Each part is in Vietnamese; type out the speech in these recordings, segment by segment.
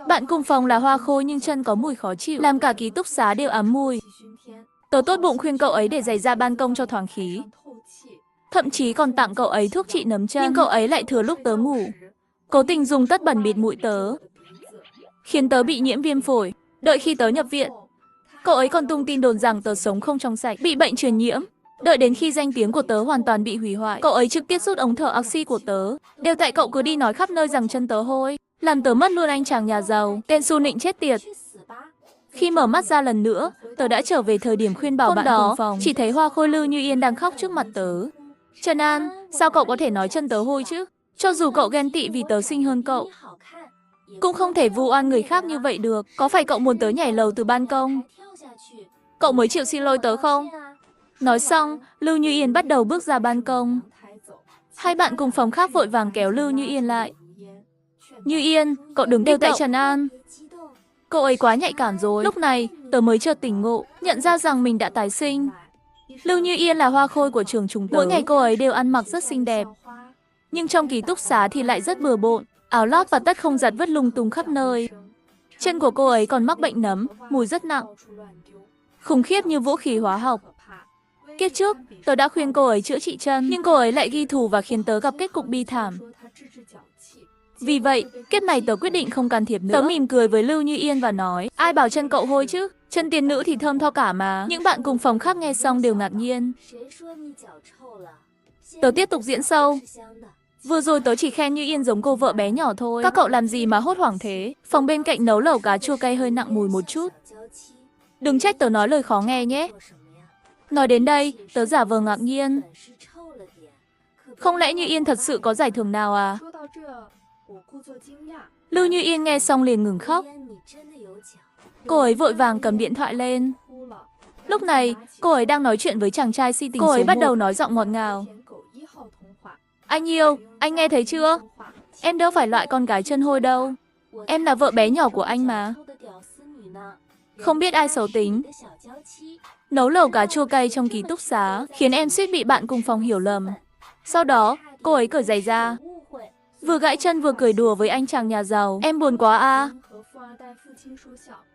Bạn cùng phòng là Hoa Khôi nhưng chân có mùi khó chịu, làm cả ký túc xá đều ám mùi. Tớ tốt bụng khuyên cậu ấy để giày ra ban công cho thoáng khí. Thậm chí còn tặng cậu ấy thuốc trị nấm chân, nhưng cậu ấy lại thừa lúc tớ ngủ. Cố tình dùng tất bẩn bịt mũi tớ, khiến tớ bị nhiễm viêm phổi. Đợi khi tớ nhập viện, cậu ấy còn tung tin đồn rằng tớ sống không trong sạch, bị bệnh truyền nhiễm. Đợi đến khi danh tiếng của tớ hoàn toàn bị hủy hoại, cậu ấy trực tiếp rút ống thở oxy của tớ. Đều tại cậu cứ đi nói khắp nơi rằng chân tớ hôi, làm tớ mất luôn anh chàng nhà giàu, tên su nịnh chết tiệt. Khi mở mắt ra lần nữa, tớ đã trở về thời điểm khuyên bảo Hôm bạn đó, cùng phòng, chỉ thấy Hoa Khôi Lưu Như Yên đang khóc trước mặt tớ. Trần An, sao cậu có thể nói chân tớ hôi chứ? Cho dù cậu ghen tị vì tớ xinh hơn cậu, cũng không thể vu oan người khác như vậy được. Có phải cậu muốn tớ nhảy lầu từ ban công? Cậu mới chịu xin lỗi tớ không? Nói xong, Lưu Như Yên bắt đầu bước ra ban công. Hai bạn cùng phòng khác vội vàng kéo Lưu Như Yên lại. Như Yên, cậu đừng kêu tại Trần An. Cậu ấy quá nhạy cảm rồi. Lúc này, tớ mới chợt tỉnh ngộ, nhận ra rằng mình đã tái sinh. Lưu Như Yên là Hoa Khôi của trường chúng tớ. Mỗi ngày cô ấy đều ăn mặc rất xinh đẹp, nhưng trong ký túc xá thì lại rất bừa bộn. Áo lót và tất không giặt vứt lung tung khắp nơi. Chân của cô ấy còn mắc bệnh nấm, mùi rất nặng, khủng khiếp như vũ khí hóa học. Kiếp trước, tớ đã khuyên cô ấy chữa trị chân, nhưng cô ấy lại ghi thù và khiến tớ gặp kết cục bi thảm. Vì vậy, kiếp này tớ quyết định không can thiệp nữa. Tớ mỉm cười với Lưu Như Yên và nói, ai bảo chân cậu hôi chứ? Chân tiên nữ thì thơm tho cả mà. Những bạn cùng phòng khác nghe xong đều ngạc nhiên. Tớ tiếp tục diễn sâu. Vừa rồi tớ chỉ khen Như Yên giống cô vợ bé nhỏ thôi. Các cậu làm gì mà hốt hoảng thế? Phòng bên cạnh nấu lẩu cá chua cay hơi nặng mùi một chút. Đừng trách tớ nói lời khó nghe nhé. Nói đến đây, tớ giả vờ ngạc nhiên. Không lẽ Như Yên thật sự có giải thưởng nào à? Lưu Như Yên nghe xong liền ngừng khóc. Cô ấy vội vàng cầm điện thoại lên. Lúc này, cô ấy đang nói chuyện với chàng trai si tình số 1. Cô ấy bắt đầu nói giọng ngọt ngào. Anh yêu, anh nghe thấy chưa? Em đâu phải loại con gái chân hôi đâu. Em là vợ bé nhỏ của anh mà. Không biết ai xấu tính. Nấu lẩu cá chua cay trong ký túc xá, khiến em suýt bị bạn cùng phòng hiểu lầm. Sau đó, cô ấy cởi giày ra. Vừa gãi chân vừa cười đùa với anh chàng nhà giàu. Em buồn quá à?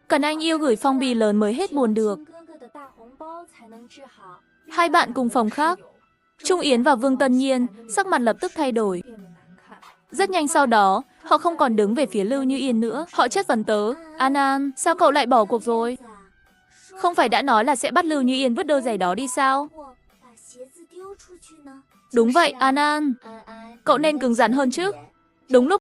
Cần anh yêu gửi phong bì lớn mới hết buồn được. Hai bạn cùng phòng khác, Trung Yến và Vương Tân Nhiên, sắc mặt lập tức thay đổi. Rất nhanh sau đó, họ không còn đứng về phía Lưu Như Yên nữa. Họ chất vấn tớ, An, sao cậu lại bỏ cuộc rồi? Không phải đã nói là sẽ bắt Lưu Như Yên vứt đôi giày đó đi sao? Đúng vậy, An, cậu nên cứng rắn hơn chứ. Đúng lúc